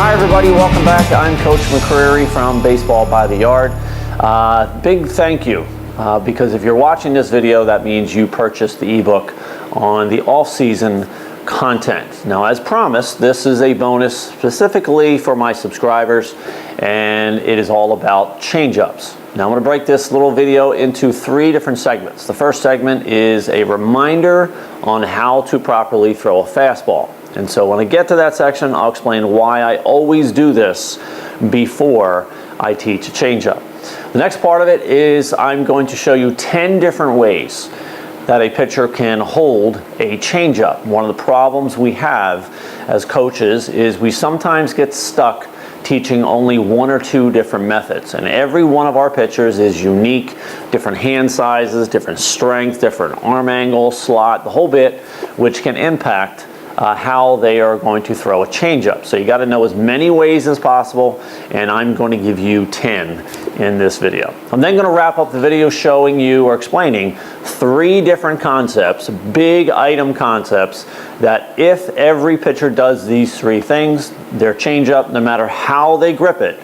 Hi everybody, welcome back. I'm Coach McCreary from Baseball by the Yard. Big thank you, because if you're watching this video, that means you purchased the ebook on the off-season content. Now, as promised, this is a bonus specifically for my subscribers, and it is all about change-ups. Now, I'm going to break this little video into 3 different segments. The first segment is a reminder on how to properly throw a fastball. And so when I get to that section, I'll explain why I always do this before I teach a changeup. The next part of it is I'm going to show you 10 different ways that a pitcher can hold a changeup. One of the problems we have as coaches is we sometimes get stuck teaching only 1 or 2 different methods. And every one of our pitchers is unique, different hand sizes, different strength, different arm angle, slot, the whole bit, which can impact how they are going to throw a changeup. So you got to know as many ways as possible, and I'm going to give you 10 in this video. I'm then going to wrap up the video showing you or explaining 3 different concepts, big item concepts, that if every pitcher does these 3 things, their changeup, no matter how they grip it,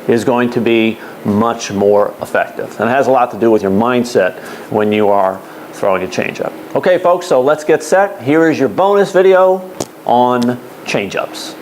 is going to be much more effective. And it has a lot to do with your mindset when you are throwing a changeup. Okay, folks, so let's get set. Here is your bonus video on changeups.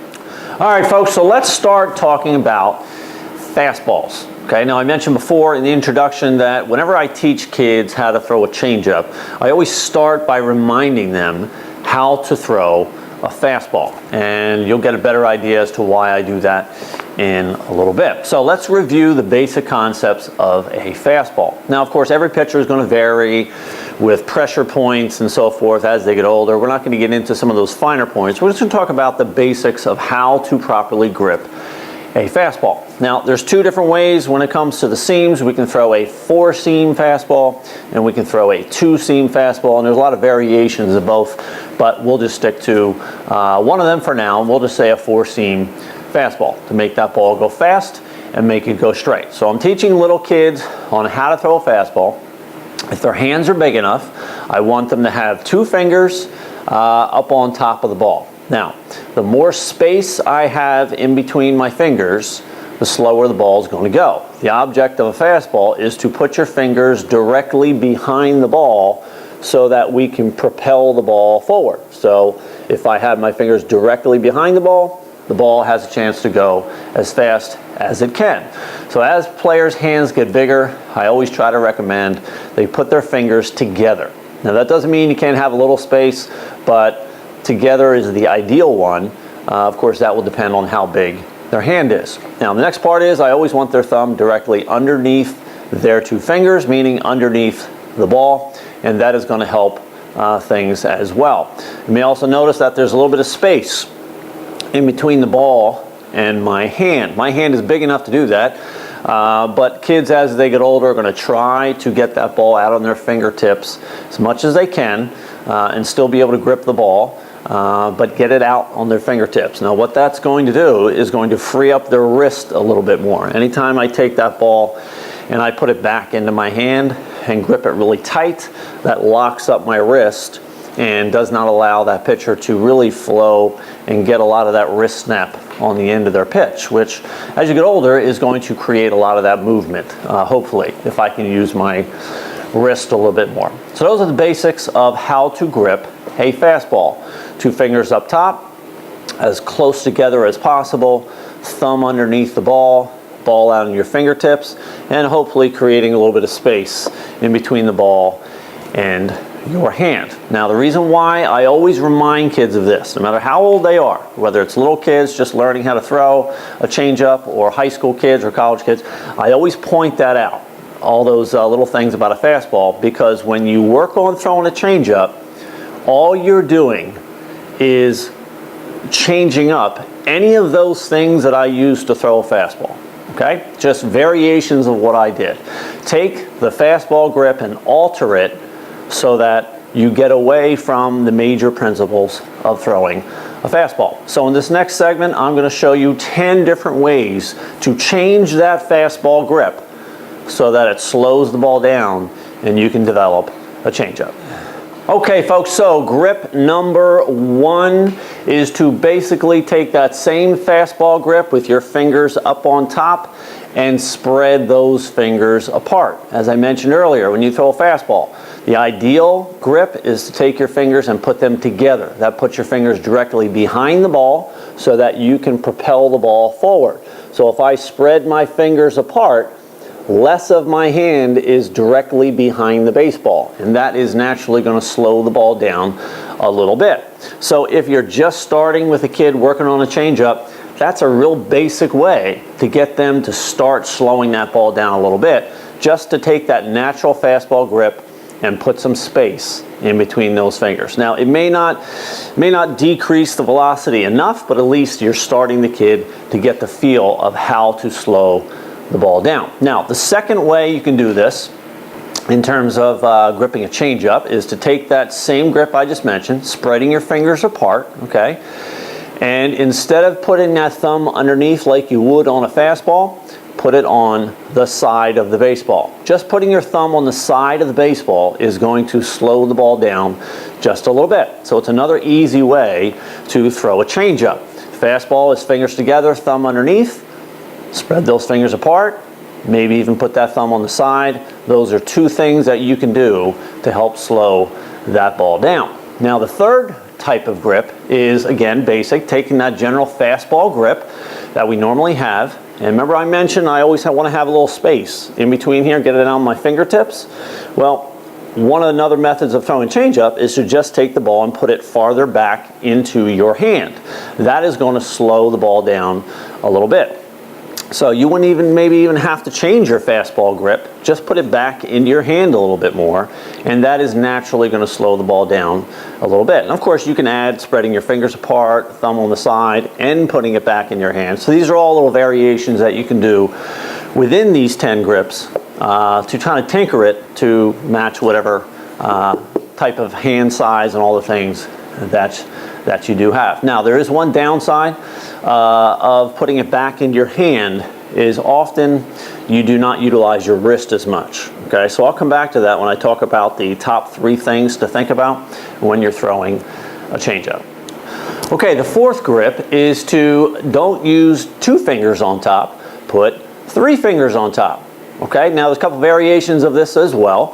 All right, folks, so let's start talking about fastballs. Okay, now I mentioned before in the introduction that whenever I teach kids how to throw a changeup, I always start by reminding them how to throw a fastball. And you'll get a better idea as to why I do that in a little bit. So let's review the basic concepts of a fastball. Now, of course, every pitcher is going to vary with pressure points and so forth as they get older. We're not going to get into some of those finer points. We're just going to talk about the basics of how to properly grip a fastball. Now, there's 2 different ways when it comes to the seams. We can throw a 4-seam fastball and we can throw a 2-seam fastball, and there's a lot of variations of both, but we'll just stick to one of them for now, and we'll just say a 4-seam fastball to make that ball go fast and make it go straight. So I'm teaching little kids on how to throw a fastball. If their hands are big enough, I want them to have 2 fingers up on top of the ball. Now, the more space I have in between my fingers, the slower the ball is going to go. The object of a fastball is to put your fingers directly behind the ball so that we can propel the ball forward. So if I have my fingers directly behind the ball has a chance to go as fast as it can. So as players' hands get bigger, I always try to recommend they put their fingers together. Now that doesn't mean you can't have a little space, but together is the ideal one. Of course, that will depend on how big their hand is. Now the next part is I always want their thumb directly underneath their 2 fingers, meaning underneath the ball, and that is going to help things as well. You may also notice that there's a little bit of space in between the ball and my hand. My hand is big enough to do that, but kids as they get older are going to try to get that ball out on their fingertips as much as they can and still be able to grip the ball, but get it out on their fingertips. Now what that's going to do is going to free up their wrist a little bit more. Anytime I take that ball and I put it back into my hand and grip it really tight, that locks up my wrist and does not allow that pitcher to really flow and get a lot of that wrist snap on the end of their pitch, which as you get older is going to create a lot of that movement, hopefully, if I can use my wrist a little bit more. So those are the basics of how to grip a fastball. 2 fingers up top, as close together as possible, thumb underneath the ball out on your fingertips, and hopefully creating a little bit of space in between the ball and your hand. Now the reason why I always remind kids of this, no matter how old they are, whether it's little kids just learning how to throw a changeup or high school kids or college kids, I always point that out, all those little things about a fastball, because when you work on throwing a changeup, all you're doing is changing up any of those things that I use to throw a fastball. Okay? Just variations of what I did. Take the fastball grip and alter it so that you get away from the major principles of throwing a fastball. So in this next segment, I'm going to show you 10 different ways to change that fastball grip so that it slows the ball down and you can develop a changeup. Okay folks, so grip number 1 is to basically take that same fastball grip with your fingers up on top and spread those fingers apart. As I mentioned earlier, when you throw a fastball, the ideal grip is to take your fingers and put them together. That puts your fingers directly behind the ball so that you can propel the ball forward. So if I spread my fingers apart, less of my hand is directly behind the baseball, and that is naturally going to slow the ball down a little bit. So if you're just starting with a kid working on a changeup, that's a real basic way to get them to start slowing that ball down a little bit, just to take that natural fastball grip and put some space in between those fingers. Now it may not decrease the velocity enough, but at least you're starting the kid to get the feel of how to slow the ball down. Now the second way you can do this in terms of gripping a changeup is to take that same grip I just mentioned, spreading your fingers apart, okay? And instead of putting that thumb underneath like you would on a fastball, put it on the side of the baseball. Just putting your thumb on the side of the baseball is going to slow the ball down just a little bit. So it's another easy way to throw a changeup. Fastball is fingers together, thumb underneath. Spread those fingers apart, maybe even put that thumb on the side. Those are two things that you can do to help slow that ball down. Now the third type of grip is, again, basic, taking that general fastball grip that we normally have. And remember I mentioned I always want to have a little space in between here, get it on my fingertips. Well, one of the other methods of throwing changeup is to just take the ball and put it farther back into your hand. That is going to slow the ball down a little bit. So you wouldn't maybe even have to change your fastball grip, just put it back into your hand a little bit more, and that is naturally going to slow the ball down a little bit. And of course you can add spreading your fingers apart, thumb on the side, and putting it back in your hand. So these are all little variations that you can do within these 10 grips to try to tinker it to match whatever type of hand size and all the things that you do have. Now there is one downside of putting it back in your hand is often you do not utilize your wrist as much. Okay, so I'll come back to that when I talk about the top 3 things to think about when you're throwing a changeup. Okay, the fourth grip is to don't use 2 fingers on top, put 3 fingers on top. Okay, now there's a couple variations of this as well.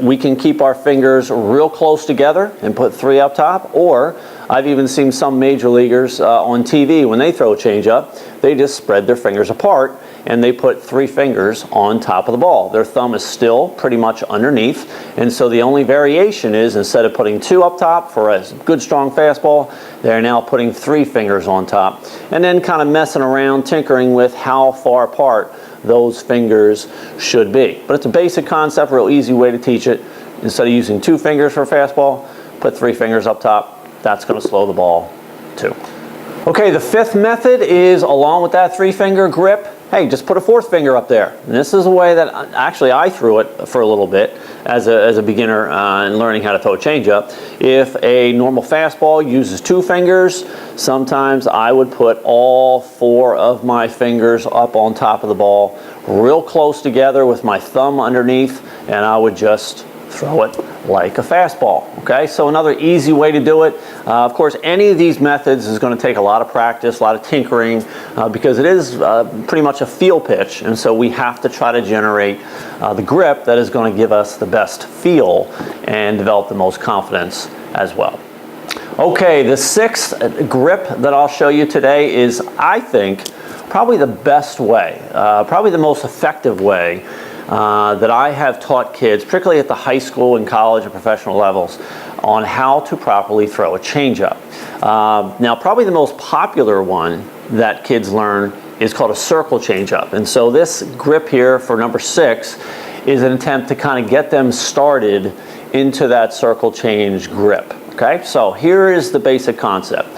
We can keep our fingers real close together and put 3 up top, or I've even seen some major leaguers on TV when they throw a changeup, they just spread their fingers apart and they put 3 fingers on top of the ball. Their thumb is still pretty much underneath, and so the only variation is instead of putting 2 up top for a good strong fastball, they're now putting 3 fingers on top and then kind of messing around, tinkering with how far apart those fingers should be. But it's a basic concept, real easy way to teach it. Instead of using 2 fingers for a fastball, put 3 fingers up top. That's going to slow the ball too. Okay, the 5th method is, along with that 3-finger grip, hey, just put a 4th finger up there. And this is a way that actually I threw it for a little bit as a beginner in learning how to throw a changeup. If a normal fastball uses 2 fingers, sometimes I would put all 4 of my fingers up on top of the ball, real close together with my thumb underneath, and I would just throw it like a fastball. Okay, so another easy way to do it. Of course, any of these methods is going to take a lot of practice, a lot of tinkering, because it is pretty much a feel pitch, and so we have to try to generate the grip that is going to give us the best feel and develop the most confidence as well. Okay, the 6th grip that I'll show you today is, I think, probably the best way, probably the most effective way that I have taught kids, particularly at the high school and college and professional levels, on how to properly throw a changeup. Now, probably the most popular one that kids learn is called a circle changeup. And so this grip here for number 6 is an attempt to kind of get them started into that circle change grip. Okay, so here is the basic concept.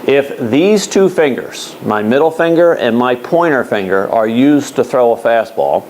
If these 2 fingers, my middle finger and my pointer finger, are used to throw a fastball,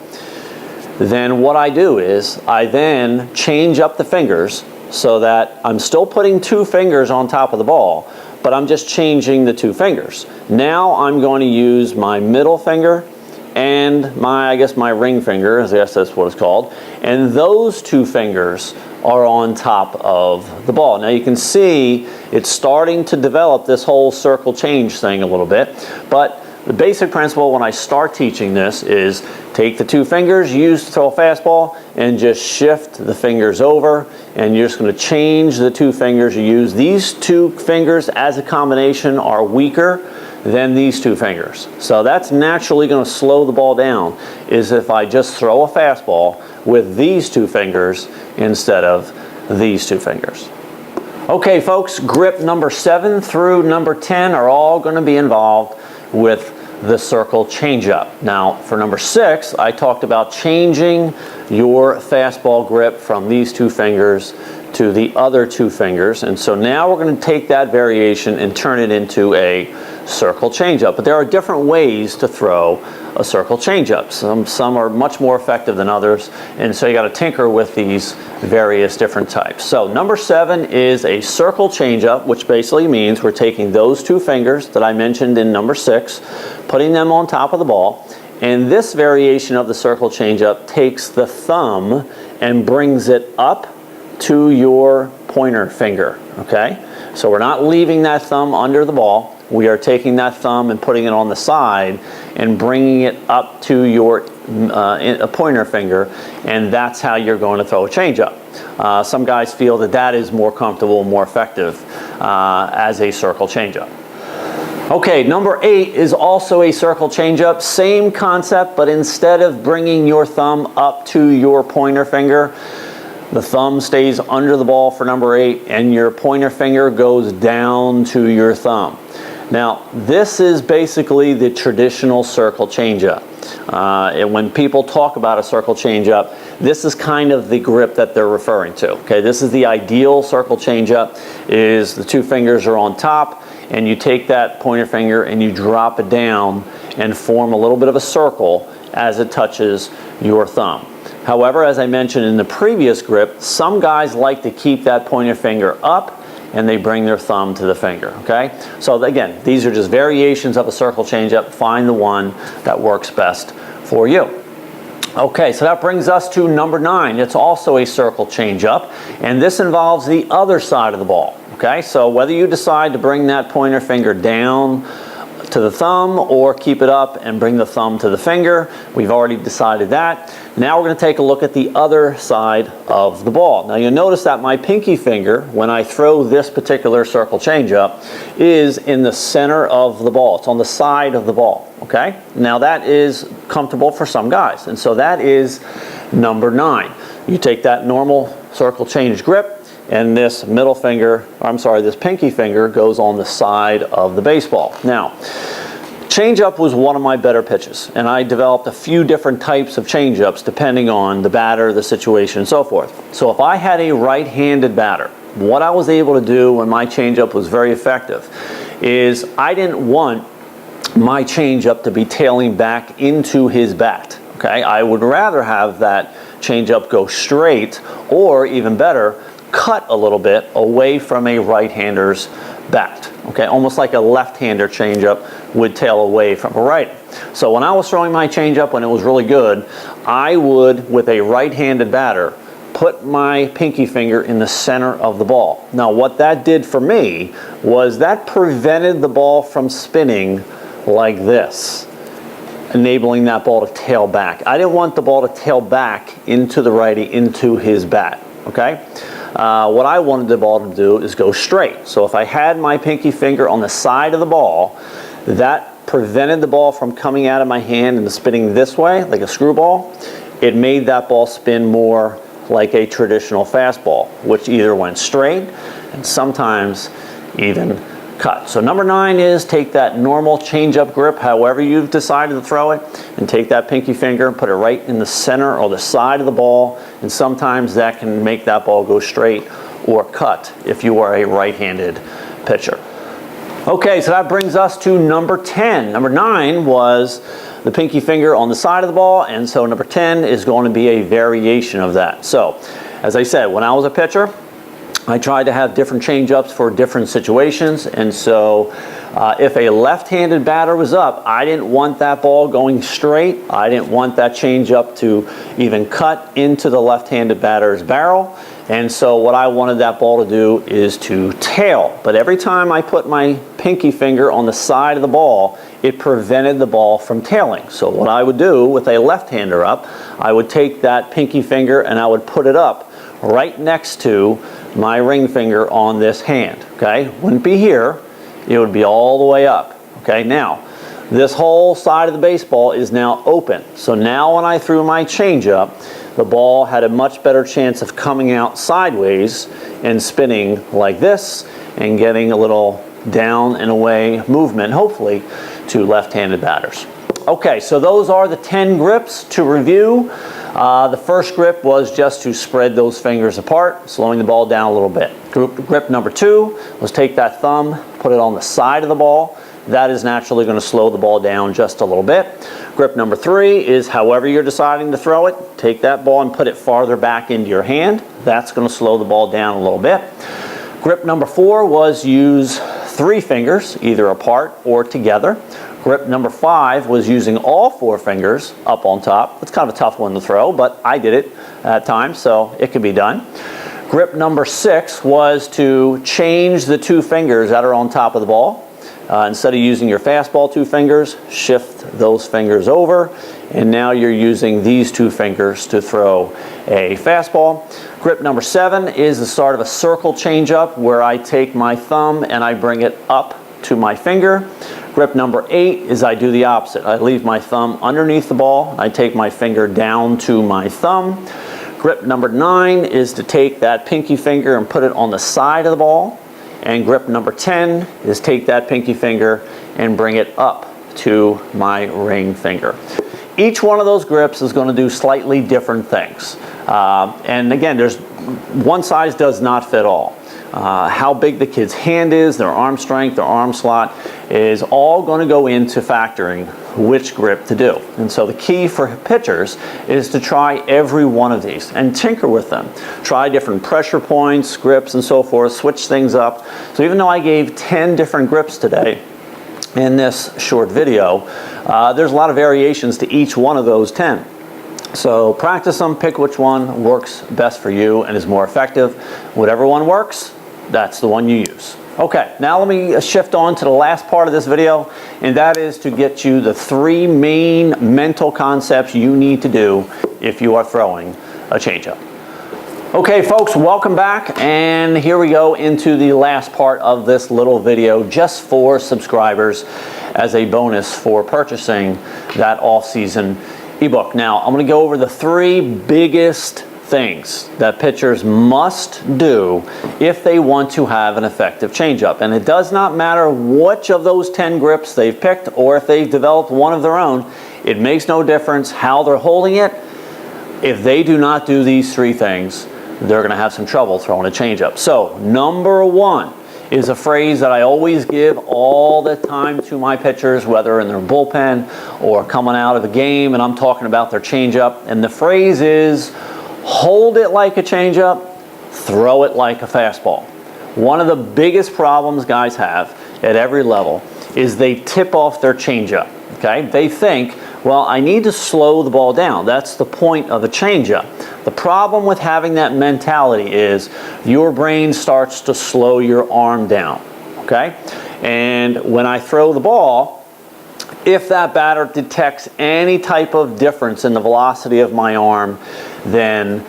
then what I do is I then change up the fingers so that I'm still putting 2 fingers on top of the ball, but I'm just changing the 2 fingers. Now I'm going to use my middle finger and my ring finger, I guess that's what it's called, and those 2 fingers are on top of the ball. Now you can see it's starting to develop this whole circle change thing a little bit, but the basic principle when I start teaching this is take the two fingers used to throw a fastball and just shift the fingers over, and you're just going to change the two fingers you use. These two fingers as a combination are weaker than these two fingers. So that's naturally going to slow the ball down, is if I just throw a fastball with these two fingers instead of these two fingers. Okay folks, grip number 7 through number 10 are all going to be involved with the circle changeup. Now for number 6, I talked about changing your fastball grip from these two fingers to the other two fingers, and so now we're going to take that variation and turn it into a circle changeup. But there are different ways to throw a circle changeup. Some are much more effective than others, and so you got to tinker with these various different types. So number 7 is a circle changeup, which basically means we're taking those two fingers that I mentioned in number 6, putting them on top of the ball, and this variation of the circle changeup takes the thumb and brings it up to your pointer finger. Okay, so we're not leaving that thumb under the ball. We are taking that thumb and putting it on the side and bringing it up to your pointer finger, and that's how you're going to throw a changeup. Some guys feel that that is more comfortable, more effective as a circle changeup. Okay, number 8 is also a circle changeup. Same concept, but instead of bringing your thumb up to your pointer finger, the thumb stays under the ball for number 8, and your pointer finger goes down to your thumb. Now, this is basically the traditional circle changeup. And when people talk about a circle changeup, this is kind of the grip that they're referring to. Okay, this is the ideal circle changeup, is the two fingers are on top, and you take that pointer finger and you drop it down and form a little bit of a circle as it touches your thumb. However, as I mentioned in the previous grip, some guys like to keep that pointer finger up and they bring their thumb to the finger. Okay, so again, these are just variations of a circle changeup. Find the one that works best for you. Okay, so that brings us to number 9. It's also a circle changeup, and this involves the other side of the ball. Okay, so whether you decide to bring that pointer finger down to the thumb or keep it up and bring the thumb to the finger, we've already decided that. Now we're going to take a look at the other side of the ball. Now you'll notice that my pinky finger, when I throw this particular circle changeup, is in the center of the ball. It's on the side of the ball. Okay, now that is comfortable for some guys, and so that is number 9. You take that normal circle change grip, and this middle finger, this pinky finger goes on the side of the baseball. Now, changeup was one of my better pitches, and I developed a few different types of changeups depending on the batter, the situation, and so forth. So if I had a right-handed batter, what I was able to do when my changeup was very effective is I didn't want my changeup to be tailing back into his bat. Okay, I would rather have that changeup go straight, or even better, cut a little bit away from a right-hander's bat. Okay, almost like a left-hander changeup would tail away from a right. So when I was throwing my changeup when it was really good, I would, with a right-handed batter, put my pinky finger in the center of the ball. Now what that did for me was that prevented the ball from spinning like this, enabling that ball to tail back. I didn't want the ball to tail back into the righty, into his bat. Okay, what I wanted the ball to do is go straight. So if I had my pinky finger on the side of the ball, that prevented the ball from coming out of my hand and spinning this way like a screwball. It made that ball spin more like a traditional fastball, which either went straight and sometimes even cut. So number 9 is take that normal changeup grip, however you've decided to throw it, and take that pinky finger and put it right in the center or the side of the ball, and sometimes that can make that ball go straight or cut if you are a right-handed pitcher. Okay, so that brings us to number 10. Number 9 was the pinky finger on the side of the ball, and so number 10 is going to be a variation of that. So, as I said, when I was a pitcher, I tried to have different changeups for different situations, and so if a left-handed batter was up, I didn't want that ball going straight. I didn't want that changeup to even cut into the left-handed batter's barrel, And so what I wanted that ball to do is to tail. But every time I put my pinky finger on the side of the ball, it prevented the ball from tailing. So what I would do with a left-hander up, I would take that pinky finger and I would put it up right next to my ring finger on this hand, okay? Wouldn't be here, it would be all the way up, okay? Now, this whole side of the baseball is now open. So now when I threw my changeup, the ball had a much better chance of coming out sideways and spinning like this and getting a little down and away movement, hopefully, to left-handed batters. Okay, so those are the 10 grips to review. The first grip was just to spread those fingers apart, slowing the ball down a little bit. Grip number 2 was take that thumb, put it on the side of the ball. That is naturally going to slow the ball down just a little bit. Grip number 3 is however you're deciding to throw it, take that ball and put it farther back into your hand. That's going to slow the ball down a little bit. Grip number 4 was use 3 fingers, either apart or together. Grip number 5 was using all 4 fingers up on top. It's kind of a tough one to throw, but I did it at times, so it could be done. Grip number 6 was to change the 2 fingers that are on top of the ball. Instead of using your fastball 2 fingers, shift those fingers over, and now you're using these 2 fingers to throw a fastball. Grip number 7 is the start of a circle changeup where I take my thumb and I bring it up to my finger. Grip number 8 is I do the opposite. I leave my thumb underneath the ball, I take my finger down to my thumb. Grip number 9 is to take that pinky finger and put it on the side of the ball. And grip number 10 is take that pinky finger and bring it up to my ring finger. Each one of those grips is going to do slightly different things. And again, one size does not fit all. How big the kid's hand is, their arm strength, their arm slot is all going to go into factoring which grip to do. And so the key for pitchers is to try every one of these and tinker with them. Try different pressure points, grips, and so forth, switch things up. So even though I gave 10 different grips today in this short video, there's a lot of variations to each one of those 10. So practice them, pick which one works best for you and is more effective. Whatever one works, that's the one you use. Okay, now let me shift on to the last part of this video, and that is to get you the 3 main mental concepts you need to do if you are throwing a changeup. Okay folks, welcome back, and here we go into the last part of this little video just for subscribers as a bonus for purchasing that off-season ebook. Now, I'm going to go over the 3 biggest things that pitchers must do if they want to have an effective changeup. And it does not matter which of those 10 grips they've picked or if they've developed one of their own. It makes no difference how they're holding it. If they do not do these 3 things, they're going to have some trouble throwing a changeup. So, number 1 is a phrase that I always give all the time to my pitchers, whether in their bullpen or coming out of a game and I'm talking about their changeup. And the phrase is, hold it like a changeup, throw it like a fastball. One of the biggest problems guys have at every level is they tip off their changeup. Okay? They think, well, I need to slow the ball down. That's the point of a changeup. The problem with having that mentality is your brain starts to slow your arm down. Okay? And when I throw the ball, if that batter detects any type of difference in the velocity of my arm, then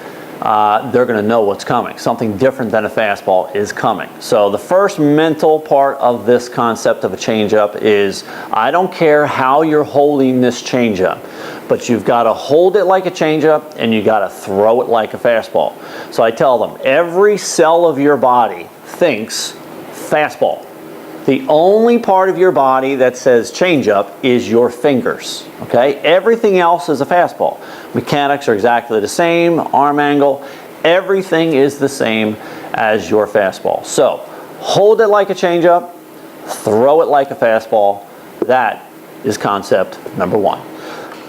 they're going to know what's coming. Something different than a fastball is coming. So the first mental part of this concept of a changeup is, I don't care how you're holding this changeup, but you've got to hold it like a changeup and you got to throw it like a fastball. So I tell them, every cell of your body thinks fastball. The only part of your body that says changeup is your fingers. Okay? Everything else is a fastball. Mechanics are exactly the same, arm angle, everything is the same as your fastball. So, hold it like a changeup, throw it like a fastball. That is concept number 1.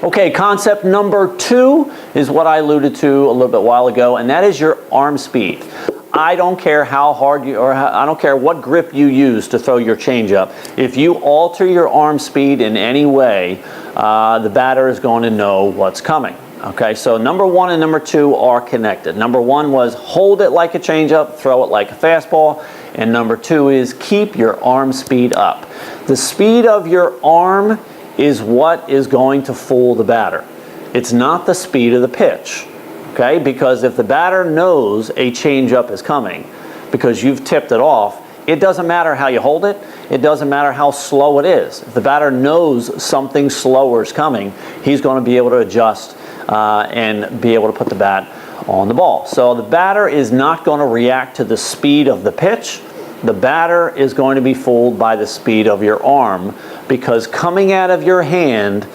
Okay, concept number 2 is what I alluded to a little bit while ago, and that is your arm speed. I don't care how hard I don't care what grip you use to throw your changeup. If you alter your arm speed in any way, the batter is going to know what's coming. Okay, so number 1 and number 2 are connected. Number 1 was hold it like a changeup, throw it like a fastball. And number 2 is keep your arm speed up. The speed of your arm is what is going to fool the batter. It's not the speed of the pitch. Okay, because if the batter knows a changeup is coming because you've tipped it off, it doesn't matter how you hold it. It doesn't matter how slow it is. If the batter knows something slower is coming, he's going to be able to adjust and be able to put the bat on the ball. So the batter is not going to react to the speed of the pitch. The batter is going to be fooled by the speed of your arm, because coming out of your hand,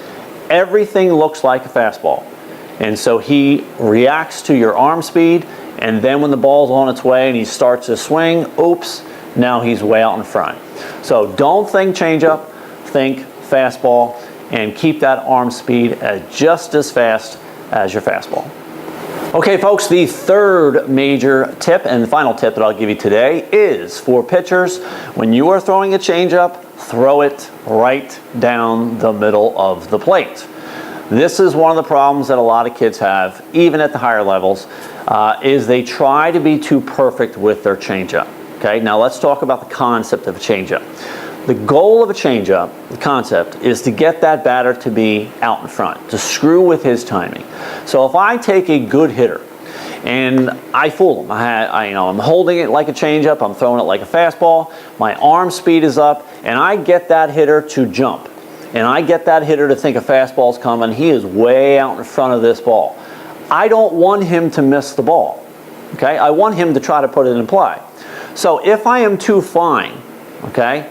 everything looks like a fastball. And so he reacts to your arm speed, and then when the ball's on its way and he starts to swing, oops, now he's way out in front. So don't think changeup, think fastball, and keep that arm speed at just as fast as your fastball. Okay, folks, the third major tip and the final tip that I'll give you today is for pitchers: when you are throwing a changeup, throw it right down the middle of the plate. This is one of the problems that a lot of kids have, even at the higher levels, is they try to be too perfect with their changeup. Okay, now let's talk about the concept of a changeup. The goal of a changeup, the concept, is to get that batter to be out in front, to screw with his timing. So if I take a good hitter and I fool him, I'm holding it like a changeup, I'm throwing it like a fastball, my arm speed is up, and I get that hitter to jump, and I get that hitter to think a fastball's coming, he is way out in front of this ball. I don't want him to miss the ball. Okay, I want him to try to put it in play. So if I am too fine, okay,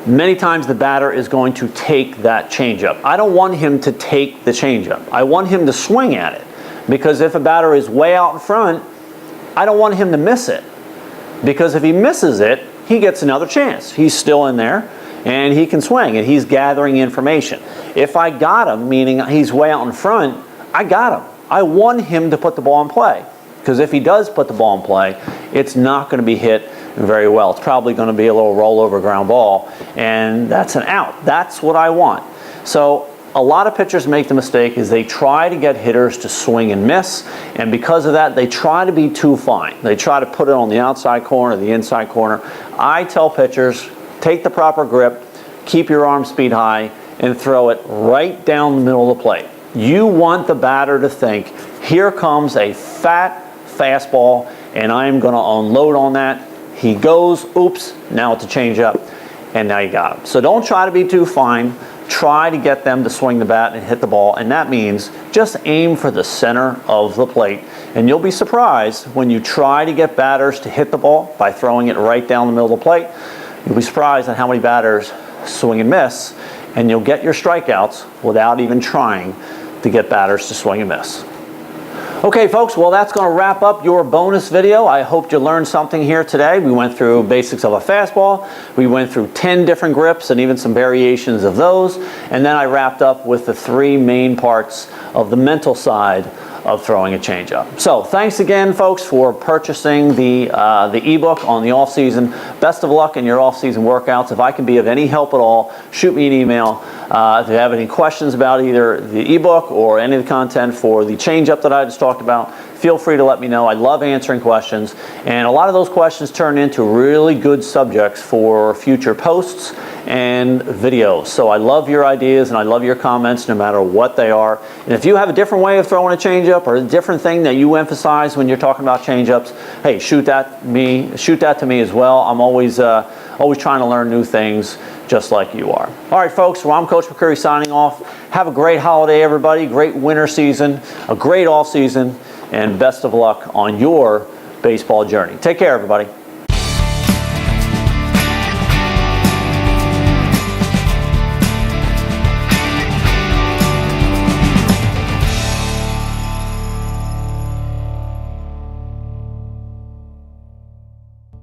many times the batter is going to take that changeup. I don't want him to take the changeup. I want him to swing at it, because if a batter is way out in front, I don't want him to miss it, because if he misses it, he gets another chance. He's still in there and he can swing and he's gathering information. If I got him, meaning he's way out in front, I got him. I want him to put the ball in play, because if he does put the ball in play, it's not going to be hit very well. It's probably going to be a little rollover ground ball, and that's an out. That's what I want. So a lot of pitchers make the mistake is they try to get hitters to swing and miss, and because of that, they try to be too fine. They try to put it on the outside corner, the inside corner. I tell pitchers, take the proper grip, keep your arm speed high, and throw it right down the middle of the plate. You want the batter to think, here comes a fat fastball, and I'm going to unload on that. He goes, oops, now it's a changeup, and now you got him. So don't try to be too fine. Try to get them to swing the bat and hit the ball, and that means just aim for the center of the plate. And you'll be surprised when you try to get batters to hit the ball by throwing it right down the middle of the plate. You'll be surprised at how many batters swing and miss, and you'll get your strikeouts without even trying to get batters to swing and miss. Okay, folks, well, that's going to wrap up your bonus video. I hope you learned something here today. We went through basics of a fastball. We went through 10 different grips and even some variations of those. And then I wrapped up with the 3 main parts of the mental side of throwing a changeup. So thanks again, folks, for purchasing the ebook on the off-season. Best of luck in your off-season workouts. If I can be of any help at all, shoot me an email. If you have any questions about either the ebook or any of the content for the changeup that I just talked about, feel free to let me know. I love answering questions, and a lot of those questions turn into really good subjects for future posts and videos. So I love your ideas and I love your comments no matter what they are. And if you have a different way of throwing a changeup or a different thing that you emphasize when you're talking about changeups, hey, shoot that to me as well. I'm always trying to learn new things just like you are. All right, folks, well, I'm Coach McCreary signing off. Have a great holiday, everybody. Great winter season, a great off season, and best of luck on your baseball journey. Take care, everybody.